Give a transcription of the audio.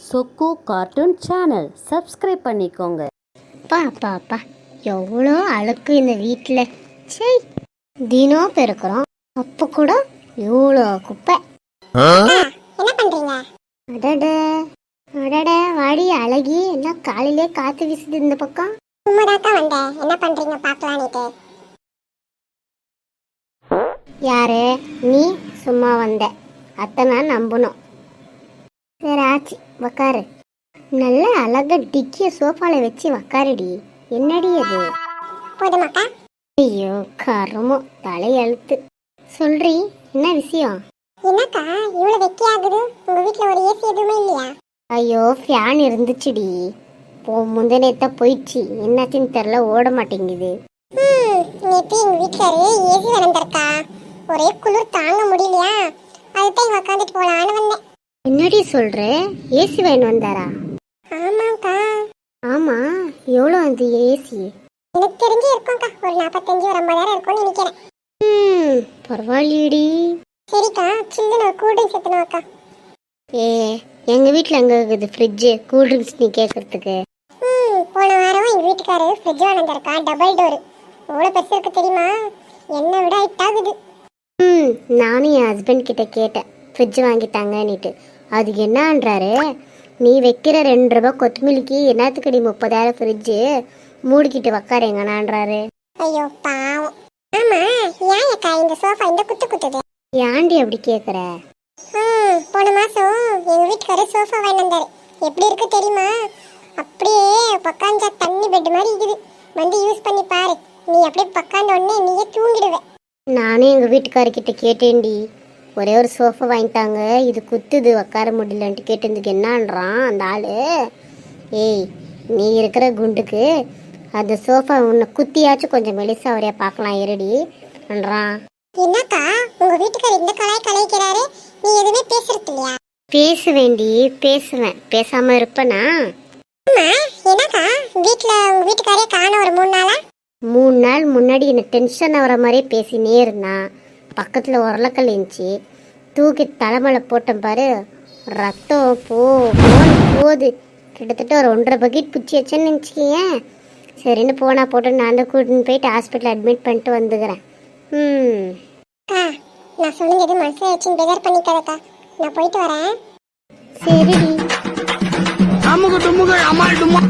சொக்கு cartoon channel subscribe பண்ணிக்கோங்க. அப்பா எவ்வளோ அழுக்கு இந்த வீட்டில். சரி, தினம் பெருக்கிறோம், அப்போ கூட இவ்வளோ குப்பை. என்ன பண்றீங்க? அடட வாடி அழகி, என்ன காலையிலே காத்து வீசுது இந்த பக்கம். சும்மாதாக்கா வந்தேன், என்ன பண்றீங்க பார்க்கலான்னுட்டு. யாரு நீ? சும்மா வந்த அத்தை நான் நம்பணும். சரி ஆச்சு, உக்காரு. நல்ல அழகா டிக்கிய சோஃபால வச்சு உக்காருடி. என்னடி அது? போதுமாக்கா? ஐயோ கருமோ, தலையெழுத்து. சொல்றி, என்ன விஷயம்? என்னக்கா இவ்வளவு வெக்கி ஆகுது? உங்க வீட்ல ஒரு ஏசி எதுவுமே இல்லையா? ஐயோ ஃபேன் இருந்துச்சுடி, முந்தினேத்த போயிடுச்சு. என்னாச்சுன்னு தெரியல, ஓட மாட்டேங்குது. நேற்று எங்க வீட்டுல ஏசி வளர்ந்துருக்கா, ஒரே குளிர் தாங்க முடியலையா, அதுதான் இங்க உட்காந்துட்டு போலான்னு வந்தேன். என்னடி சொல்ற? ஏசி வாங்கி வந்தாரா? ஆமாக்கா. ஆமா, எவ்வளோ அந்த ஏசி? எனக்கு தெரிஞ்சு இருக்கும்க்கா, ஒரு 45 ஒரு 50,000 இருக்கும்னு நினைக்கிறேன். பரவாயில்லையடி. சரிக்கா, சில்லுன்னு ஒரு கூல் ட்ரிங்க்ஸ் எடுத்துன்னு வாக்கா. எங்க வீட்டில் எங்க இருக்குது ஃப்ரிட்ஜு கூல் ட்ரிங்க்ஸ் நீ கேட்கறதுக்கு? போன வாரம் எங்க வீட்டுக்காரு ஃப்ரிட்ஜ் வாங்கியிருக்கா, டபுள் டோர். எவ்வளோ பெருசு இருக்கு தெரியுமா? என்னை விட ஹைட் ஆகுது. நானும் என் ஹஸ்பண்ட் கிட்ட கேட்டேன் ஃப்ரிட்ஜ் வாங்கிட்டாங்கன்னுட்டு. அதுக்கு என்னன்றாரு, நீ வைக்கிற 2 ரூபாய் கொத்தமல்லிக்கு என்னத்துக்கடி 30,000 ஃப்ரிட்ஜு, மூடிக்கிட்டு உக்காரேங்கண்ணான்றாரு. ஐயோ பாவம். ஆமா, ஏன் அக்கா இந்த சோஃபா இந்த குத்து குத்துது? ஏன்டி அப்படி கேட்குற? போன மாசம் எங்க வீட்டுக்கார சோஃபா வாங்கி வந்தாரு. எப்படி இருக்கு தெரியுமா? அப்படியே உக்காந்தா தண்ணி பெட் மாதிரி இருக்குது. வந்து யூஸ் பண்ணி பாரு, நீ அப்படியே உக்காந்த உடனே நீயே தூங்கிடுவே. நானும் எங்க வீட்டுக்காரர்கிட்ட கேட்டேன்டி, ஒரே ஒரு சோஃபா வாங்கிட்டாங்க, இது குத்துது உக்கார முடியலன்ட்டு கேட்டதுக்கு என்னன்றான் அந்த ஆளு, ஏய் நீ இருக்கிற குண்டுக்கு அந்த சோஃபா உன்னை குத்தியாச்சும் கொஞ்சம் மெலிசா அவரையா பார்க்கலாம் இருடி என்றான். என்னக்கா உங்க வீட்டுக்காரர் இந்த கலாய்க்கிறாரு, நீ எதுவுமே பேசுறது இல்லையா? பேசுவேண்டி, பேசுவேன், பேசாம இருப்பனா? என்னக்கா வீட்டுல உங்க வீட்டுக்காரே காணோம் ஒரு 3 நாளா? 3 நாள் முன்னாடி என்ன டென்ஷன் ஆகிற மாதிரியே பேசினே இருந்தான். பக்கத்தில் உரலக்கல் இருந்துச்சு, தூக்கி தலைமலை போட்டேன் பாரு, ரத்தம் போகுது. கிட்டத்தட்ட ஒரு 1.5 பக்கெட் பிடிச்சி வச்சேன்னு நினச்சிக்கேன். சரின்னு போட்டு நான் தான் கூட்டின்னு போயிட்டு ஹாஸ்பிட்டல் அட்மிட் பண்ணிட்டு வந்துக்கிறேன். நான் சொன்னது எதுவும் மனசில் வச்சுன்னு பேஜார் பண்ணிக்காதக்கா, நான் போயிட்டு வரேன். சரிடி. அமுகு டுமுகள் அமால் டுமா.